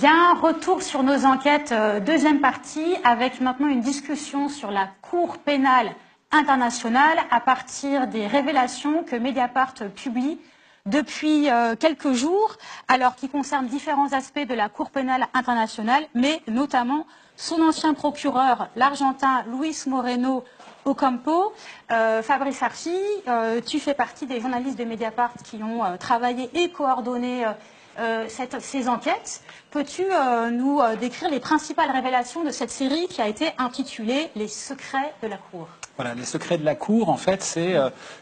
Bien, retour sur nos enquêtes, deuxième partie, avec maintenant une discussion sur la Cour pénale internationale à partir des révélations que Mediapart publie depuis quelques jours, alors qui concernent différents aspects de la Cour pénale internationale, mais notamment son ancien procureur, l'Argentin Luis Moreno Ocampo. Fabrice Arfi, tu fais partie des journalistes de Mediapart qui ont travaillé et coordonné ces enquêtes. Peux-tu nous décrire les principales révélations de cette série qui a été intitulée « Les secrets de la Cour » ? Voilà, les secrets de la Cour, en fait, c'est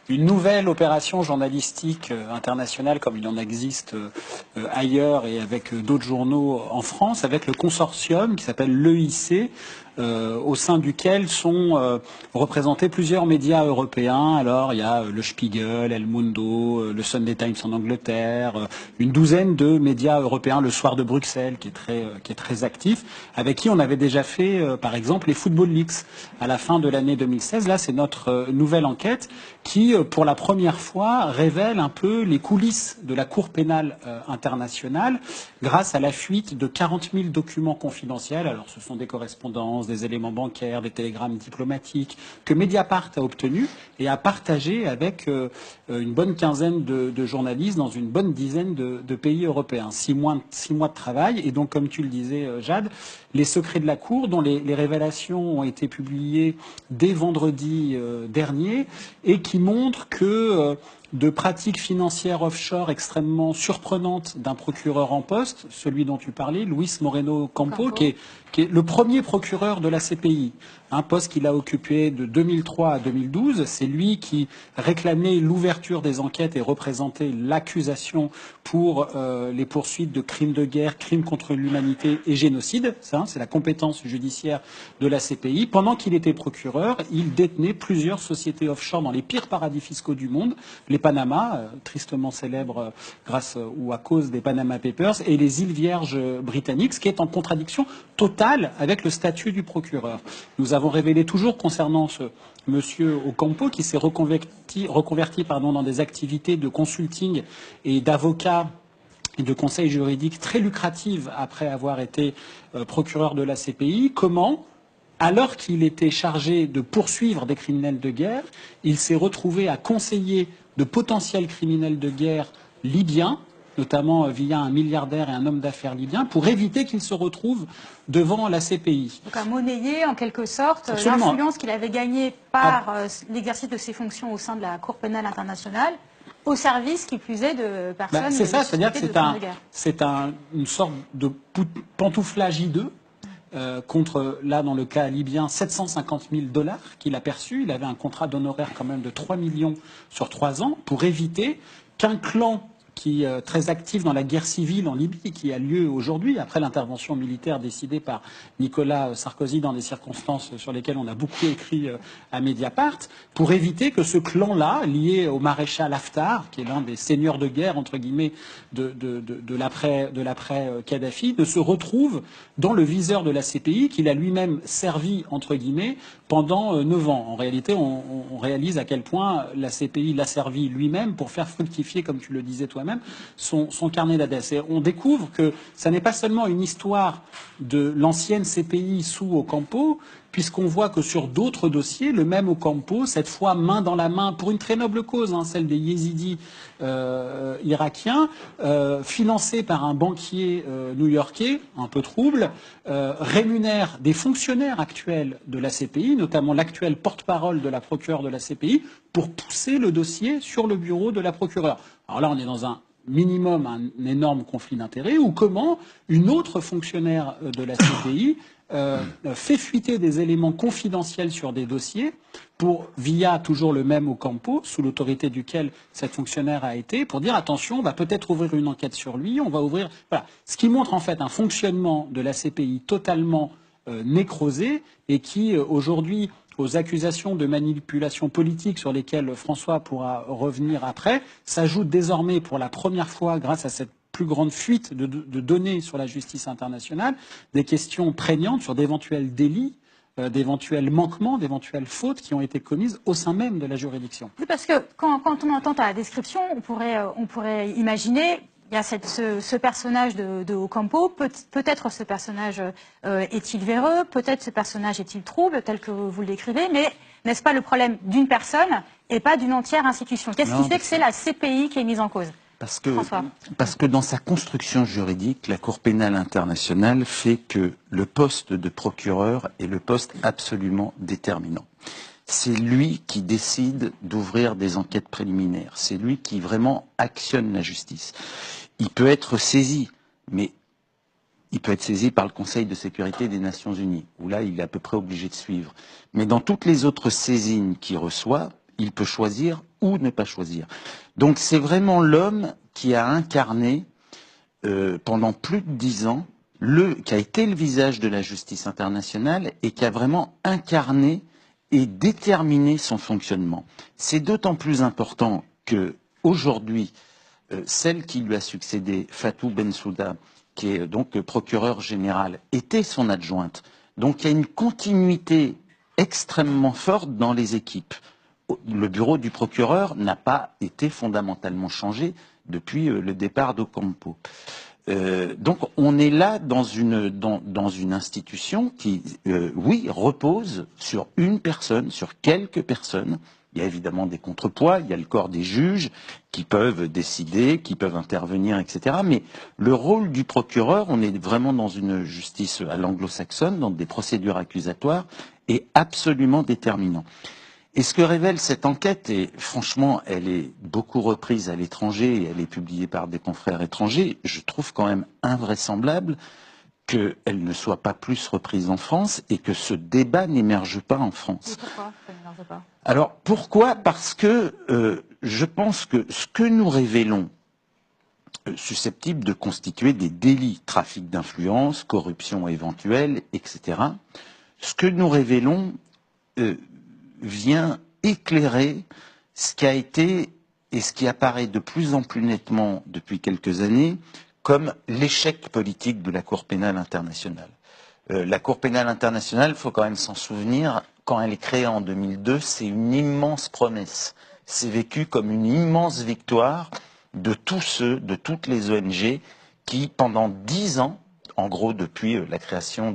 une nouvelle opération journalistique internationale, comme il en existe ailleurs et avec d'autres journaux en France, avec le consortium qui s'appelle l'EIC, au sein duquel sont représentés plusieurs médias européens. Alors, il y a le Spiegel, El Mundo, le Sunday Times en Angleterre, une douzaine de médias européens, le Soir de Bruxelles, qui est très actif, avec qui on avait déjà fait, par exemple, les Football Leaks à la fin de l'année 2016. Là, c'est notre nouvelle enquête qui, pour la première fois, révèle un peu les coulisses de la Cour pénale internationale grâce à la fuite de 40 000 documents confidentiels. Alors, ce sont des correspondances, des éléments bancaires, des télégrammes diplomatiques que Mediapart a obtenus et a partagé avec une bonne quinzaine de journalistes dans une bonne dizaine de pays européens. 6 mois de travail. Et donc, comme tu le disais, Jade, les secrets de la Cour, dont les révélations ont été publiées dès vendredi dernier et qui montrent que de pratiques financières offshore extrêmement surprenantes d'un procureur en poste, celui dont tu parlais, Luis Moreno Ocampo, qui est le premier procureur de la CPI, un poste qu'il a occupé de 2003 à 2012. C'est lui qui réclamait l'ouverture des enquêtes et représentait l'accusation pour les poursuites de crimes de guerre, crimes contre l'humanité et génocide. Ça, c'est la compétence judiciaire de la CPI. Pendant qu'il était procureur, il détenait plusieurs sociétés offshore dans les pires paradis fiscaux du monde, les Panama, tristement célèbres grâce ou à cause des Panama Papers, et les îles Vierges britanniques, ce qui est en contradiction totale avec le statut du procureur. Nous avons révélé toujours concernant ce monsieur Ocampo qui s'est reconverti dans des activités de consulting et d'avocat et de conseil juridique très lucratives après avoir été procureur de la CPI. Comment ? Alors qu'il était chargé de poursuivre des criminels de guerre, il s'est retrouvé à conseiller de potentiels criminels de guerre libyens, notamment via un milliardaire et un homme d'affaires libyen, pour éviter qu'ils se retrouvent devant la CPI. Donc à monnayer en quelque sorte l'influence qu'il avait gagnée par l'exercice de ses fonctions au sein de la Cour pénale internationale, au service, qui plus est, de personnes. C'est ça, c'est-à-dire que c'est une sorte de pantouflage hideux. Contre, là, dans le cas libyen, 750 000 $ qu'il a perçus. Il avait un contrat d'honoraires quand même de 3 millions sur 3 ans pour éviter qu'un clan qui est très actif dans la guerre civile en Libye, qui a lieu aujourd'hui, après l'intervention militaire décidée par Nicolas Sarkozy dans des circonstances sur lesquelles on a beaucoup écrit à Mediapart, pour éviter que ce clan-là, lié au maréchal Haftar, qui est l'un des seigneurs de guerre, entre guillemets, de l'après-Kadhafi, ne se retrouve dans le viseur de la CPI, qu'il a lui-même servi, entre guillemets, pendant 9 ans. En réalité, on réalise à quel point la CPI l'a servi lui-même pour faire fructifier, comme tu le disais toi-même, son carnet d'adresses. Et on découvre que ça n'est pas seulement une histoire de l'ancienne CPI sous Ocampo, puisqu'on voit que sur d'autres dossiers, le même Ocampo, cette fois main dans la main, pour une très noble cause, celle des yézidis irakiens, financé par un banquier new-yorkais, un peu trouble, rémunère des fonctionnaires actuels de la CPI, notamment l'actuel porte-parole de la procureure de la CPI, pour pousser le dossier sur le bureau de la procureure. Alors là, on est dans un énorme conflit d'intérêts, ou comment une autre fonctionnaire de la CPI fait fuiter des éléments confidentiels sur des dossiers via toujours le même Ocampo, sous l'autorité duquel cette fonctionnaire a été, pour dire attention, on va peut-être ouvrir une enquête sur lui, on va ouvrir... Voilà. Ce qui montre en fait un fonctionnement de la CPI totalement nécrosé et qui aujourd'hui, aux accusations de manipulation politique sur lesquelles François pourra revenir après, s'ajoute désormais pour la première fois, grâce à cette plus grande fuite de données sur la justice internationale, des questions prégnantes sur d'éventuels délits, d'éventuels manquements, d'éventuelles fautes qui ont été commises au sein même de la juridiction. Oui, parce que quand on entend ta description, on pourrait imaginer il y a ce personnage de Ocampo, peut-être ce personnage est-il véreux, peut-être ce personnage est-il trouble, tel que vous le décrivez, mais n'est-ce pas le problème d'une personne et pas d'une entière institution? Qu'est-ce qui fait que c'est la CPI qui est mise en cause? Parce que dans sa construction juridique, la Cour pénale internationale fait que le poste de procureur est le poste absolument déterminant. C'est lui qui décide d'ouvrir des enquêtes préliminaires. C'est lui qui vraiment actionne la justice. Il peut être saisi, mais il peut être saisi par le Conseil de sécurité des Nations Unies, où là, il est à peu près obligé de suivre. Mais dans toutes les autres saisines qu'il reçoit, il peut choisir ou ne pas choisir. Donc c'est vraiment l'homme qui a incarné pendant plus de 10 ans, qui a été le visage de la justice internationale et qui a vraiment incarné et déterminé son fonctionnement. C'est d'autant plus important que aujourd'hui, celle qui lui a succédé, Fatou Bensouda, qui est donc procureur général, était son adjointe. Donc il y a une continuité extrêmement forte dans les équipes. Le bureau du procureur n'a pas été fondamentalement changé depuis le départ d'Ocampo. Donc on est là dans une institution qui, oui, repose sur une personne, sur quelques personnes. Il y a évidemment des contrepoids, il y a le corps des juges qui peuvent décider, qui peuvent intervenir, etc. Mais le rôle du procureur, on est vraiment dans une justice à l'anglo-saxonne, dans des procédures accusatoires, est absolument déterminant. Et ce que révèle cette enquête, et franchement, elle est beaucoup reprise à l'étranger et elle est publiée par des confrères étrangers, je trouve quand même invraisemblable qu'elle ne soit pas plus reprise en France et que ce débat n'émerge pas en France. Et pourquoi ça n'émerge pas? Alors pourquoi? Parce que je pense que ce que nous révélons, susceptible de constituer des délits, trafic d'influence, corruption éventuelle, etc., ce que nous révélons vient éclairer ce qui a été et ce qui apparaît de plus en plus nettement depuis quelques années comme l'échec politique de la Cour pénale internationale. La Cour pénale internationale, il faut quand même s'en souvenir, quand elle est créée en 2002, c'est une immense promesse. C'est vécu comme une immense victoire de tous ceux, de toutes les ONG qui, pendant 10 ans, en gros depuis la création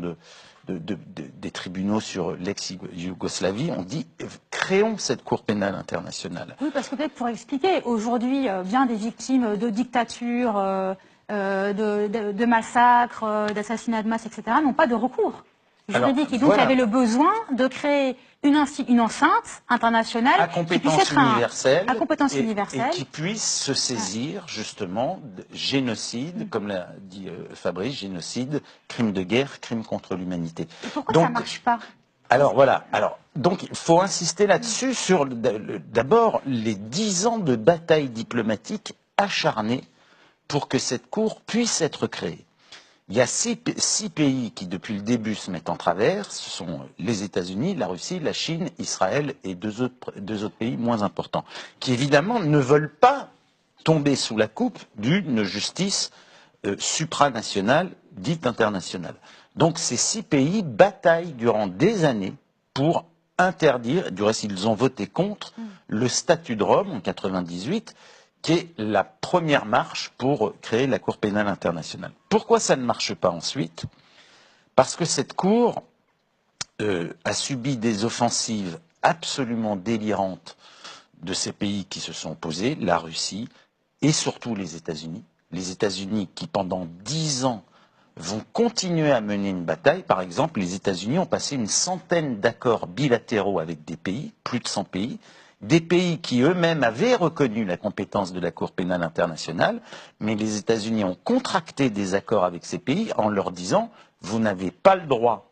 des tribunaux sur l'ex-Yougoslavie, on dit créons cette Cour pénale internationale. Oui, parce que peut-être pour expliquer, aujourd'hui, bien des victimes de dictatures, de massacres, d'assassinats de masse, etc., n'ont pas de recours juridique. Et donc, il y avait le besoin de créer une enceinte internationale à compétence universelle, universelle et qui puisse se saisir justement de génocide, comme l'a dit Fabrice, génocide, crime de guerre, crime contre l'humanité. Pourquoi ça ne marche pas? Alors voilà, donc il faut insister là-dessus sur d'abord les 10 ans de bataille diplomatique acharnée pour que cette cour puisse être créée. Il y a 6 pays qui, depuis le début, se mettent en travers. Ce sont les États-Unis, la Russie, la Chine, Israël et deux autres pays moins importants, qui évidemment ne veulent pas tomber sous la coupe d'une justice supranationale, dite internationale. Donc ces 6 pays bataillent durant des années pour interdire, du reste ils ont voté contre, le statut de Rome en 1998, qui est la première marche pour créer la Cour pénale internationale. Pourquoi ça ne marche pas ensuite? Parce que cette Cour a subi des offensives absolument délirantes de ces pays qui se sont opposés, la Russie et surtout les États-Unis. Les États-Unis qui, pendant 10 ans, vont continuer à mener une bataille. Par exemple, les États-Unis ont passé une centaine d'accords bilatéraux avec des pays, plus de 100 pays, des pays qui eux-mêmes avaient reconnu la compétence de la Cour pénale internationale, mais les États-Unis ont contracté des accords avec ces pays en leur disant « vous n'avez pas le droit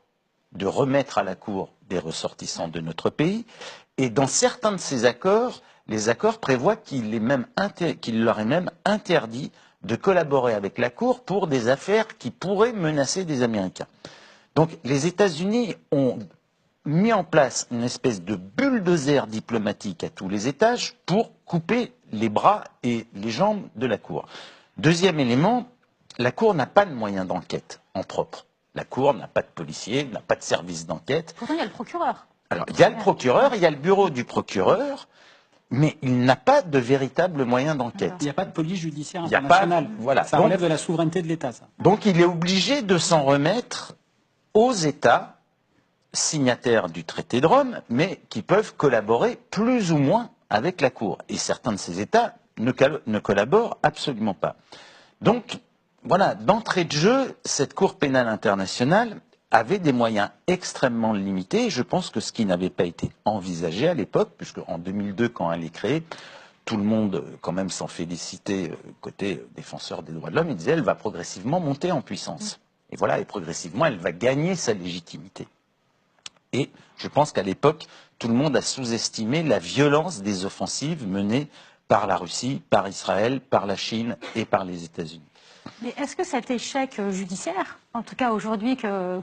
de remettre à la Cour des ressortissants de notre pays ». Et dans certains de ces accords, les accords prévoient qu'il leur est même interdit de collaborer avec la Cour pour des affaires qui pourraient menacer des Américains. Donc les États-Unis ont mis en place une espèce de bulldozer diplomatique à tous les étages pour couper les bras et les jambes de la Cour. Deuxième élément, la Cour n'a pas de moyens d'enquête en propre. La Cour n'a pas de policiers, n'a pas de service d'enquête. Pourtant, il y a le procureur. Alors, il y a le procureur, il y a le bureau du procureur, mais il n'a pas de véritable moyen d'enquête. Il n'y a pas de police judiciaire Il y a internationale. pas- voilà. Ça Donc- relève de la souveraineté de l'État, ça. Donc il est obligé de s'en remettre aux États signataires du traité de Rome, mais qui peuvent collaborer plus ou moins avec la Cour. Et certains de ces États ne collaborent absolument pas. Donc, voilà, d'entrée de jeu, cette Cour pénale internationale avait des moyens extrêmement limités. Je pense que ce qui n'avait pas été envisagé à l'époque, puisque en 2002, quand elle est créée, tout le monde, quand même, s'en félicitait côté défenseur des droits de l'homme. Il disait, elle va progressivement monter en puissance. Et voilà, et progressivement, elle va gagner sa légitimité. Et je pense qu'à l'époque, tout le monde a sous-estimé la violence des offensives menées par la Russie, par Israël, par la Chine et par les États-Unis. Mais est-ce que cet échec judiciaire, en tout cas aujourd'hui que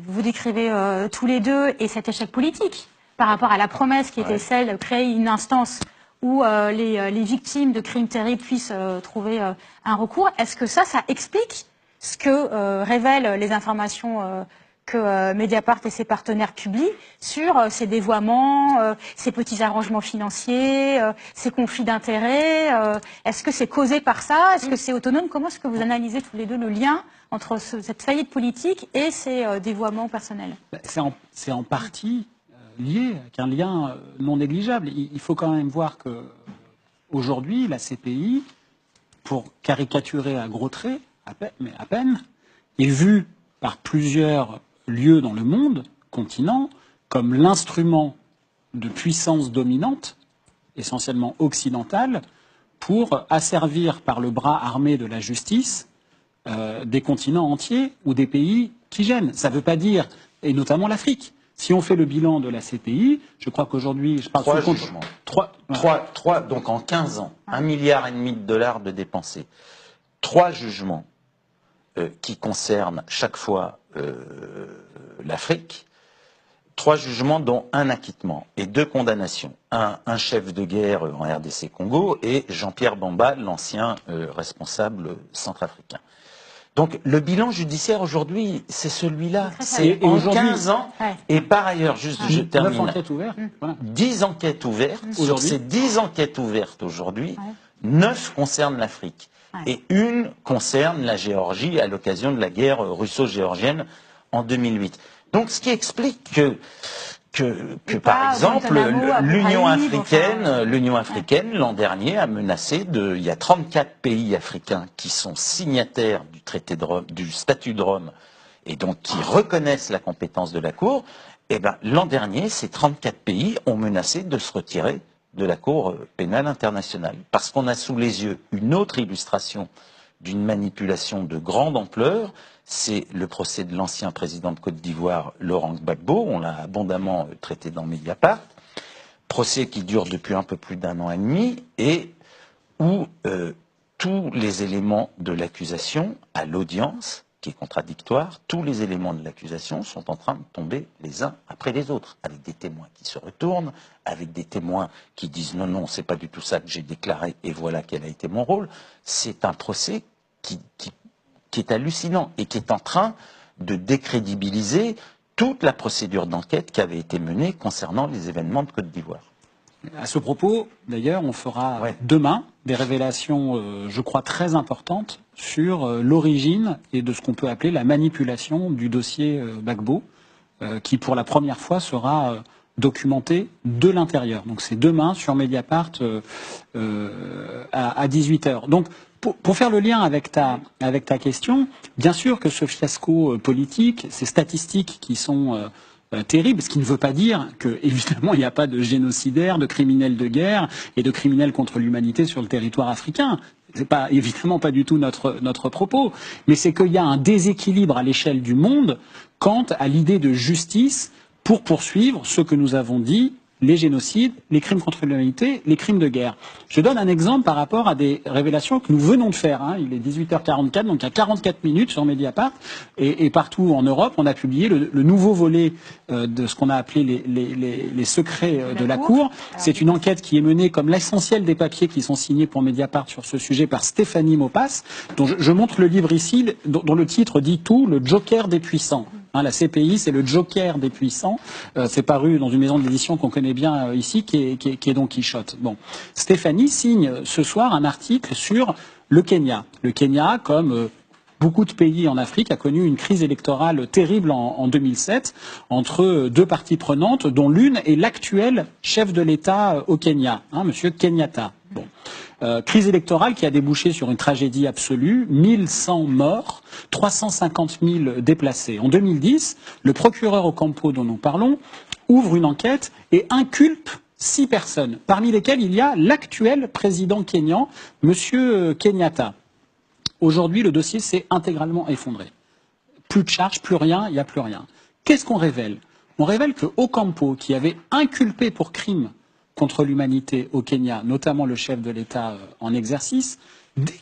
vous décrivez tous les deux, et cet échec politique par rapport à la promesse qui était celle de créer une instance où les victimes de crimes terribles puissent trouver un recours, est-ce que ça explique ce que révèlent les informations que Mediapart et ses partenaires publient sur ces dévoiements, ces petits arrangements financiers, ces conflits d'intérêts? Est-ce que c'est causé par ça? Est-ce que c'est autonome? Comment est-ce que vous analysez tous les deux le lien entre cette faillite politique et ces dévoiements personnels? C'est en partie lié, avec un lien non négligeable. Il faut quand même voir que aujourd'hui, la CPI, pour caricaturer à gros traits, mais à peine, est vue par plusieurs lieux dans le monde, continent, comme l'instrument de puissance dominante, essentiellement occidentale, pour asservir par le bras armé de la justice des continents entiers ou des pays qui gênent. Ça ne veut pas dire, et notamment l'Afrique. Si on fait le bilan de la CPI, je crois qu'aujourd'hui, je parle 3 sous le jugements. compte. 3, donc en 15 ans, 1,5 milliard de dollars de dépensés. 3 jugements qui concernent chaque fois l'Afrique. 3 jugements dont un acquittement et 2 condamnations. Un chef de guerre en RDC Congo et Jean-Pierre Bamba, l'ancien responsable centrafricain. Donc le bilan judiciaire aujourd'hui, c'est celui-là. C'est en 15 ans. Et par ailleurs, juste je 9 termine. enquêtes ouvertes. Voilà. 10 enquêtes ouvertes. Sur ces 10 enquêtes ouvertes aujourd'hui, 9 concernent l'Afrique. Et 1 concerne la Géorgie à l'occasion de la guerre russo-géorgienne en 2008. Donc ce qui explique que par exemple, l'Union africaine, l'an dernier, a menacé il y a 34 pays africains qui sont signataires du traité de Rome, du statut de Rome, et donc qui reconnaissent la compétence de la Cour. Eh ben, l'an dernier, ces 34 pays ont menacé de se retirer de la Cour pénale internationale. Parce qu'on a sous les yeux une autre illustration d'une manipulation de grande ampleur, c'est le procès de l'ancien président de Côte d'Ivoire, Laurent Gbagbo. On l'a abondamment traité dans Mediapart. Procès qui dure depuis un peu plus d'1 an et demi et où tous les éléments de l'accusation à l'audience, qui est contradictoire, tous les éléments de l'accusation sont en train de tomber les uns après les autres, avec des témoins qui se retournent, avec des témoins qui disent non, non, c'est pas du tout ça que j'ai déclaré et voilà quel a été mon rôle. C'est un procès qui est hallucinant et qui est en train de décrédibiliser toute la procédure d'enquête qui avait été menée concernant les événements de Côte d'Ivoire. À ce propos, d'ailleurs, on fera demain des révélations, je crois, très importantes sur l'origine et de ce qu'on peut appeler la manipulation du dossier Gbagbo, qui pour la première fois sera documenté de l'intérieur. Donc c'est demain sur Mediapart à 18h. Donc pour faire le lien avec ta question, bien sûr que ce fiasco politique, ces statistiques qui sont terribles, ce qui ne veut pas dire que, évidemment, il n'y a pas de génocidaires, de criminels de guerre et de criminels contre l'humanité sur le territoire africain. C'est pas, évidemment pas du tout notre propos, mais c'est qu'il y a un déséquilibre à l'échelle du monde quant à l'idée de justice pour poursuivre ce que nous avons dit, les génocides, les crimes contre l'humanité, les crimes de guerre. Je donne un exemple par rapport à des révélations que nous venons de faire. Il est 18h44, donc il y a 44 minutes sur Mediapart. Et partout en Europe, on a publié le nouveau volet de ce qu'on a appelé les secrets de la Cour. C'est une enquête qui est menée comme l'essentiel des papiers qui sont signés pour Mediapart sur ce sujet par Stéphanie Maupas, dont je montre le livre ici, dont le titre dit tout, le Joker des puissants. La CPI, c'est le joker des puissants. C'est paru dans une maison d'édition qu'on connaît bien ici, qui est Don Quichotte. Bon, Stéphanie signe ce soir un article sur le Kenya. Le Kenya, comme beaucoup de pays en Afrique, a connu une crise électorale terrible en 2007 entre deux parties prenantes, dont l'une est l'actuel chef de l'État au Kenya, Monsieur Kenyatta. Bon. Crise électorale qui a débouché sur une tragédie absolue, 1100 morts, 350 000 déplacés. En 2010, le procureur Ocampo dont nous parlons ouvre une enquête et inculpe 6 personnes, parmi lesquelles il y a l'actuel président kényan, Monsieur Kenyatta. Aujourd'hui, le dossier s'est intégralement effondré. Plus de charges, plus rien, il n'y a plus rien. Qu'est-ce qu'on révèle? On révèle que Ocampo, qui avait inculpé pour crime contre l'humanité au Kenya, notamment le chef de l'État en exercice,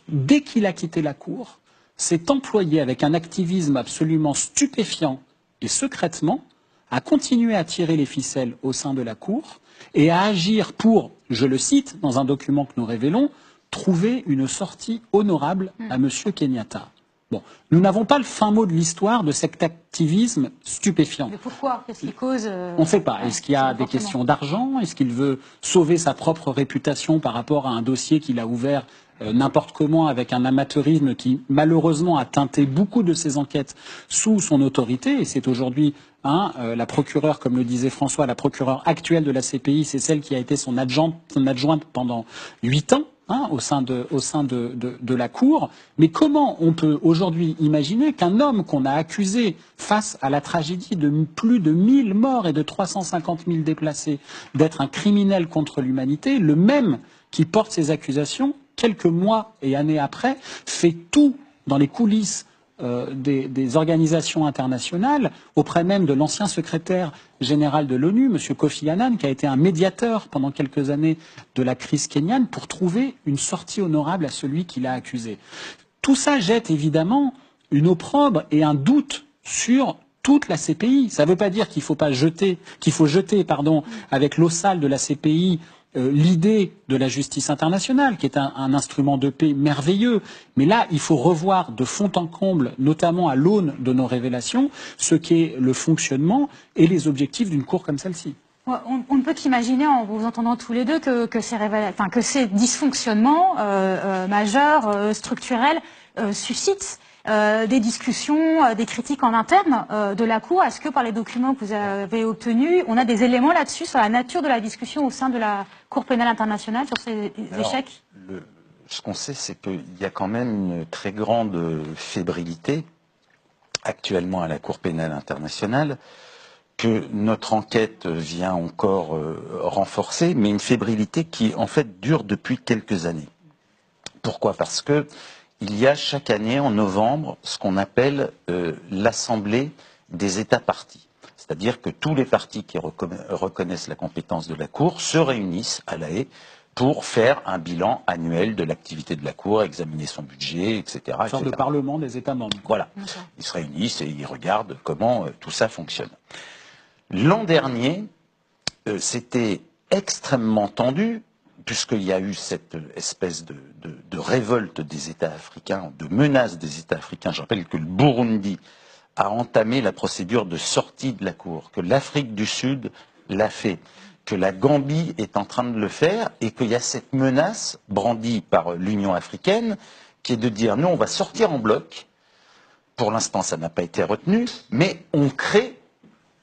dès qu'il a quitté la Cour, s'est employé avec un activisme absolument stupéfiant et secrètement à continuer à tirer les ficelles au sein de la Cour et à agir pour, je le cite dans un document que nous révélons, trouver une sortie honorable à M. Kenyatta. Bon, nous n'avons pas le fin mot de l'histoire de cet activisme stupéfiant. Mais pourquoi? Qu'est-ce qui cause On ne sait pas. Est-ce qu'il y a des questions d'argent? Est-ce qu'il veut sauver sa propre réputation par rapport à un dossier qu'il a ouvert n'importe comment avec un amateurisme qui malheureusement a teinté beaucoup de ses enquêtes sous son autorité? Et c'est aujourd'hui la procureure, comme le disait François, la procureure actuelle de la CPI, c'est celle qui a été son adjointe pendant 8 ans. Au sein de la Cour. Mais comment on peut aujourd'hui imaginer qu'un homme qu'on a accusé face à la tragédie de plus de 1000 morts et de 350 000 déplacés d'être un criminel contre l'humanité, le même qui porte ces accusations, quelques mois et années après, fait tout dans les coulisses des organisations internationales, auprès même de l'ancien secrétaire général de l'ONU, M. Kofi Annan, qui a été un médiateur pendant quelques années de la crise kenyane, pour trouver une sortie honorable à celui qui l'a accusé. Tout ça jette évidemment une opprobre et un doute sur toute la CPI. Ça ne veut pas dire qu'il faut jeter avec l'eau sale de la CPI l'idée de la justice internationale, qui est un instrument de paix merveilleux. Mais là, il faut revoir de fond en comble, notamment à l'aune de nos révélations, ce qu'est le fonctionnement et les objectifs d'une cour comme celle-ci. On ne peut qu'imaginer, en vous entendant tous les deux, que ces dysfonctionnements majeurs, structurels, suscitent des discussions, des critiques en interne de la Cour. Est-ce que par les documents que vous avez obtenus, on a des éléments là-dessus sur la nature de la discussion au sein de la Cour pénale internationale sur ces échecs? Ce qu'on sait, c'est qu'il y a quand même une très grande fébrilité actuellement à la Cour pénale internationale, que notre enquête vient encore renforcer, mais une fébrilité qui en fait dure depuis quelques années. Pourquoi? Parce que il y a chaque année, en novembre, ce qu'on appelle l'Assemblée des États parties. C'est-à-dire que tous les partis qui reconnaissent la compétence de la Cour se réunissent à La Haye pour faire un bilan annuel de l'activité de la Cour, examiner son budget, etc. Une sorte de parlement des États membres. Voilà. Ils se réunissent et ils regardent comment tout ça fonctionne. L'an dernier, c'était extrêmement tendu, puisqu'il y a eu cette espèce de révolte des États africains, de menace des États africains. Je rappelle que le Burundi a entamé la procédure de sortie de la Cour, que l'Afrique du Sud l'a fait, que la Gambie est en train de le faire, et qu'il y a cette menace brandie par l'Union africaine, qui est de dire, nous, on va sortir en bloc. Pour l'instant, ça n'a pas été retenu, mais on crée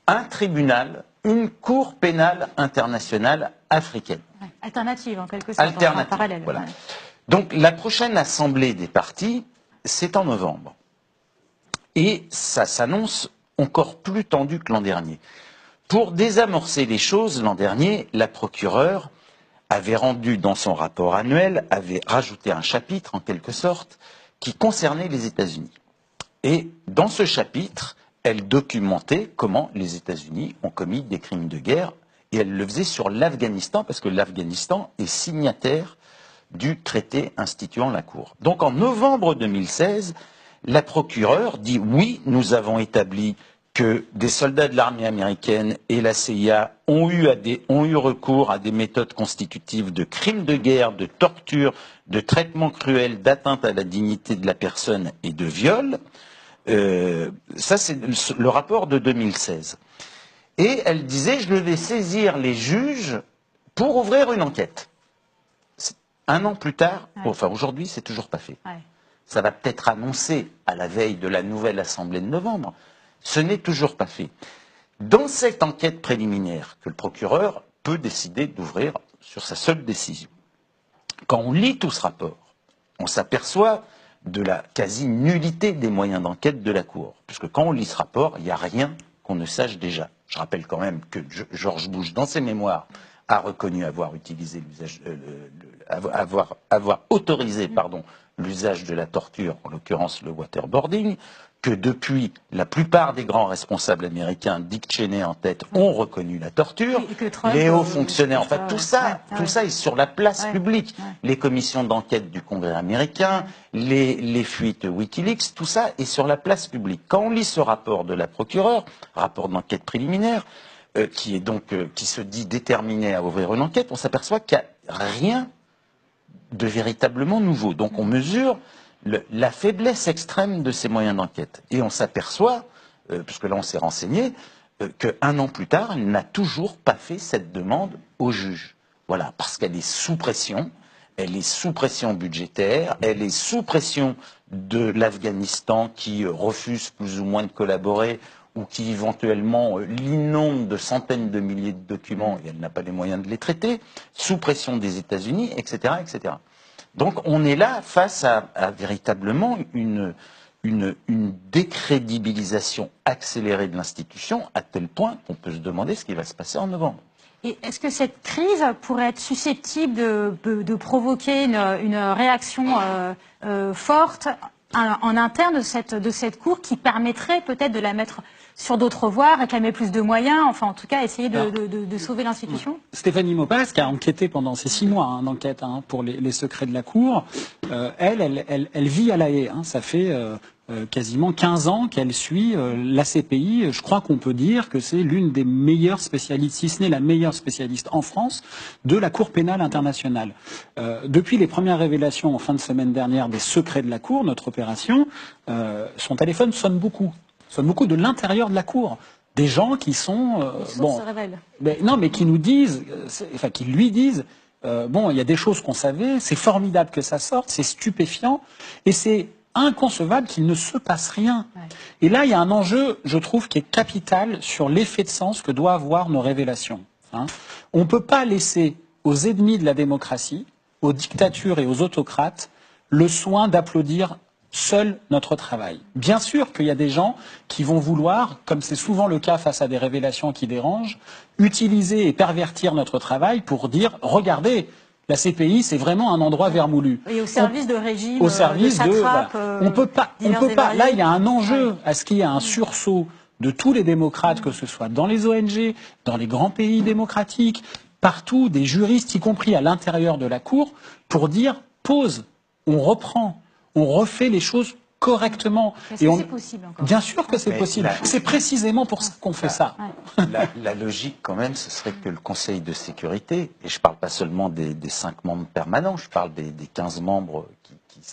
un tribunal, une Cour pénale internationale africaine. Alternative, en quelque sorte, alternative, en parallèle. Voilà. Donc la prochaine assemblée des partis, c'est en novembre. Et ça s'annonce encore plus tendu que l'an dernier. Pour désamorcer les choses, l'an dernier, la procureure avait rendu dans son rapport annuel, avait rajouté un chapitre, en quelque sorte, qui concernait les États-Unis. Et dans ce chapitre, elle documentait comment les États-Unis ont commis des crimes de guerre, et elle le faisait sur l'Afghanistan, parce que l'Afghanistan est signataire du traité instituant la Cour. Donc en novembre 2016, la procureure dit oui, nous avons établi que des soldats de l'armée américaine et la CIA ont eu recours à des méthodes constitutives de crimes de guerre, de torture, de traitements cruels, d'atteinte à la dignité de la personne et de viol. Ça, c'est le rapport de 2016. Et elle disait, je vais saisir les juges pour ouvrir une enquête. 1 an plus tard, enfin aujourd'hui, c'est toujours pas fait. Ouais. Ça va peut-être annoncer à la veille de la nouvelle Assemblée de novembre. Ce n'est toujours pas fait. Dans cette enquête préliminaire que le procureur peut décider d'ouvrir sur sa seule décision, quand on lit tout ce rapport, on s'aperçoit de la quasi-nullité des moyens d'enquête de la Cour. Puisque quand on lit ce rapport, il n'y a rien qu'on ne sache déjà. Je rappelle quand même que George Bush, dans ses mémoires, a reconnu avoir utilisé l'usage, avoir autorisé, l'usage de la torture, en l'occurrence le waterboarding, que depuis, la plupart des grands responsables américains, Dick Cheney en tête, ont reconnu la torture. Les hauts fonctionnaires, enfin tout ça est sur la place publique. Les commissions d'enquête du Congrès américain, les fuites Wikileaks, tout ça est sur la place publique. Quand on lit ce rapport de la procureure, rapport d'enquête préliminaire, qui se dit déterminé à ouvrir une enquête, on s'aperçoit qu'il n'y a rien de véritablement nouveau. Donc on mesure la faiblesse extrême de ces moyens d'enquête. Et on s'aperçoit, puisque là on s'est renseigné, qu'1 an plus tard, elle n'a toujours pas fait cette demande au juge. Voilà, parce qu'elle est sous pression, elle est sous pression budgétaire, elle est sous pression de l'Afghanistan qui refuse plus ou moins de collaborer ou qui éventuellement l'inonde de centaines de milliers de documents et elle n'a pas les moyens de les traiter, sous pression des États-Unis, etc., etc. Donc on est là face à véritablement une décrédibilisation accélérée de l'institution à tel point qu'on peut se demander ce qui va se passer en novembre. Et est-ce que cette crise pourrait être susceptible de provoquer une réaction forte en interne de cette Cour qui permettrait peut-être de la mettre sur d'autres voies, réclamer plus de moyens, enfin en tout cas essayer de sauver l'institution? Stéphanie Maupas, qui a enquêté pendant ces 6 mois d'enquête pour les secrets de la Cour, elle vit à La Haye. Ça fait quasiment 15 ans qu'elle suit la CPI. Je crois qu'on peut dire que c'est l'une des meilleures spécialistes, si ce n'est la meilleure spécialiste en France, de la Cour pénale internationale. Depuis les premières révélations en fin de semaine dernière des secrets de la Cour, notre opération, son téléphone sonne beaucoup de l'intérieur de la Cour. Des gens qui sont mais qui nous disent, qui lui disent, il y a des choses qu'on savait, c'est formidable que ça sorte, c'est stupéfiant, et c'est inconcevable qu'il ne se passe rien. Ouais. Et là, il y a un enjeu, je trouve, qui est capital sur l'effet de sens que doivent avoir nos révélations. On ne peut pas laisser aux ennemis de la démocratie, aux dictatures et aux autocrates, le soin d'applaudir seul notre travail. Bien sûr qu'il y a des gens qui vont vouloir, comme c'est souvent le cas face à des révélations qui dérangent, utiliser et pervertir notre travail pour dire « Regardez, la CPI, c'est vraiment un endroit vermoulu. » Et au service de régimes, au service de satrapes, on peut pas. Là, il y a un enjeu à ce qu'il y ait un sursaut de tous les démocrates, que ce soit dans les ONG, dans les grands pays démocratiques, partout, des juristes, y compris à l'intérieur de la Cour, pour dire « Pause, on reprend ». On refait les choses correctement. Est-ce que c'est possible encore? Bien sûr que c'est possible. C'est précisément pour ça qu'on fait ça. La logique, quand même, ce serait que le Conseil de sécurité, et je ne parle pas seulement des 5 membres permanents, je parle des 15 membres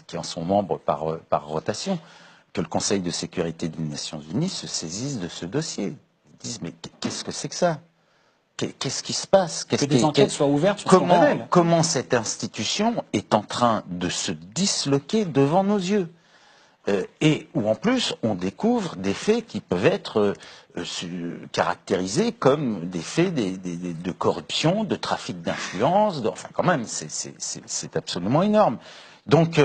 qui en sont membres par rotation, que le Conseil de sécurité des Nations Unies se saisisse de ce dossier. Ils disent, mais qu'est-ce que c'est que ça? Qu'est-ce qui se passe? Que des enquêtes soient ouvertes sur son révèle. Comment cette institution est en train de se disloquer devant nos yeux, et où en plus on découvre des faits qui peuvent être caractérisés comme des faits de corruption, de trafic d'influence, enfin quand même c'est absolument énorme. Donc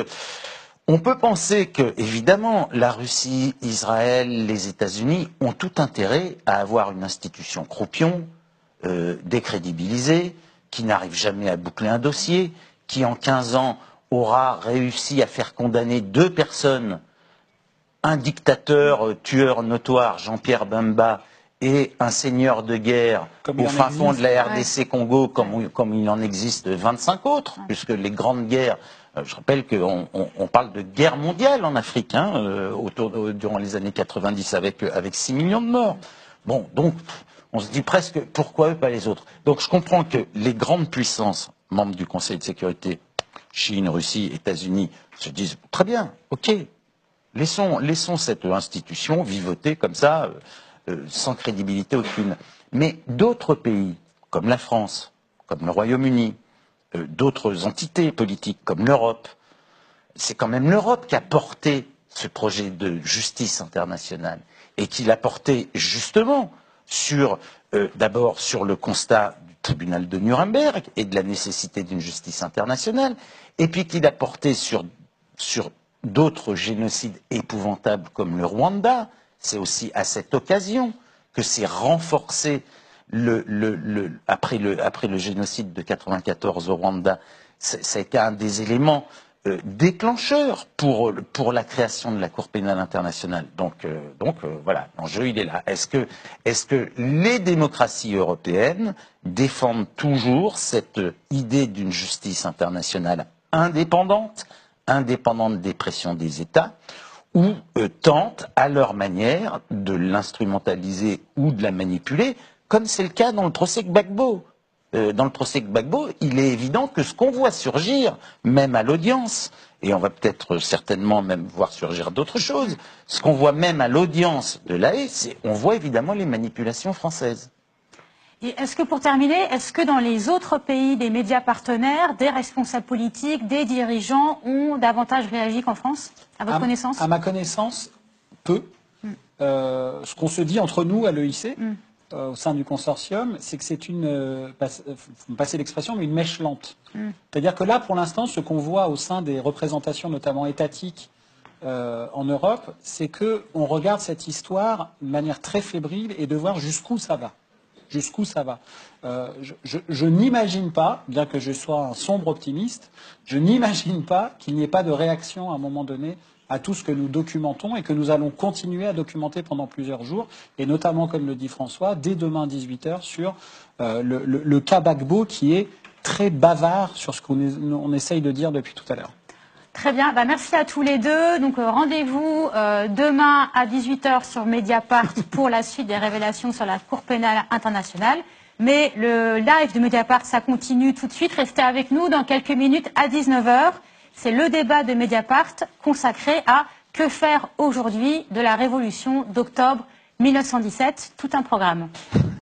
on peut penser que, évidemment, la Russie, Israël, les États-Unis ont tout intérêt à avoir une institution croupion, décrédibilisé, qui n'arrive jamais à boucler un dossier, qui en 15 ans aura réussi à faire condamner 2 personnes, un dictateur tueur notoire, Jean-Pierre Bemba, et un seigneur de guerre au fin fond de la RDC Congo, comme il en existe 25 autres, puisque les grandes guerres, je rappelle qu'on parle de guerre mondiale en Afrique, durant les années 90, avec 6 millions de morts. Bon, donc on se dit presque, pourquoi eux, pas les autres? Donc je comprends que les grandes puissances, membres du Conseil de sécurité, Chine, Russie, États-Unis, se disent, très bien, ok, Laissons cette institution vivoter comme ça, sans crédibilité aucune. Mais d'autres pays, comme la France, comme le Royaume-Uni, d'autres entités politiques comme l'Europe, c'est quand même l'Europe qui a porté ce projet de justice internationale et qui l'a porté justement d'abord sur le constat du tribunal de Nuremberg et de la nécessité d'une justice internationale, et puis qui l'a porté sur d'autres génocides épouvantables comme le Rwanda. C'est aussi à cette occasion que s'est renforcé après le génocide de 1994 au Rwanda. Ça a été un des éléments déclencheurs pour la création de la Cour pénale internationale. Donc voilà, l'enjeu il est là. Est-ce que les démocraties européennes défendent toujours cette idée d'une justice internationale indépendante des pressions des États, ou tentent à leur manière de l'instrumentaliser ou de la manipuler, comme c'est le cas dans le procès Gbagbo. Dans le procès Gbagbo, il est évident que ce qu'on voit surgir, même à l'audience, et on va peut-être certainement même voir surgir d'autres choses, ce qu'on voit même à l'audience de La Haye, on voit évidemment les manipulations françaises. Et est-ce que, pour terminer, est-ce que dans les autres pays des médias partenaires, des responsables politiques, des dirigeants ont davantage réagi qu'en France, à votre connaissance? À ma connaissance, peu. Ce qu'on se dit entre nous à l'EIC, au sein du consortium, c'est que c'est faut me passer l'expression, mais une mèche lente. C'est-à-dire que là, pour l'instant, ce qu'on voit au sein des représentations, notamment étatiques, en Europe, c'est qu'on regarde cette histoire de manière très fébrile et de voir jusqu'où ça va. Jusqu'où ça va. Je n'imagine pas, bien que je sois un sombre optimiste, je n'imagine pas qu'il n'y ait pas de réaction à un moment donné à tout ce que nous documentons et que nous allons continuer à documenter pendant plusieurs jours, et notamment, comme le dit François, dès demain 18h sur le cas Gbagbo, qui est très bavard sur ce qu'on essaye de dire depuis tout à l'heure. Très bien, merci à tous les deux. Donc rendez-vous demain à 18h sur Mediapart pour la suite des révélations sur la Cour pénale internationale. Mais le live de Mediapart, ça continue tout de suite. Restez avec nous dans quelques minutes à 19h. C'est le débat de Mediapart consacré à que faire aujourd'hui de la révolution d'octobre 1917. Tout un programme.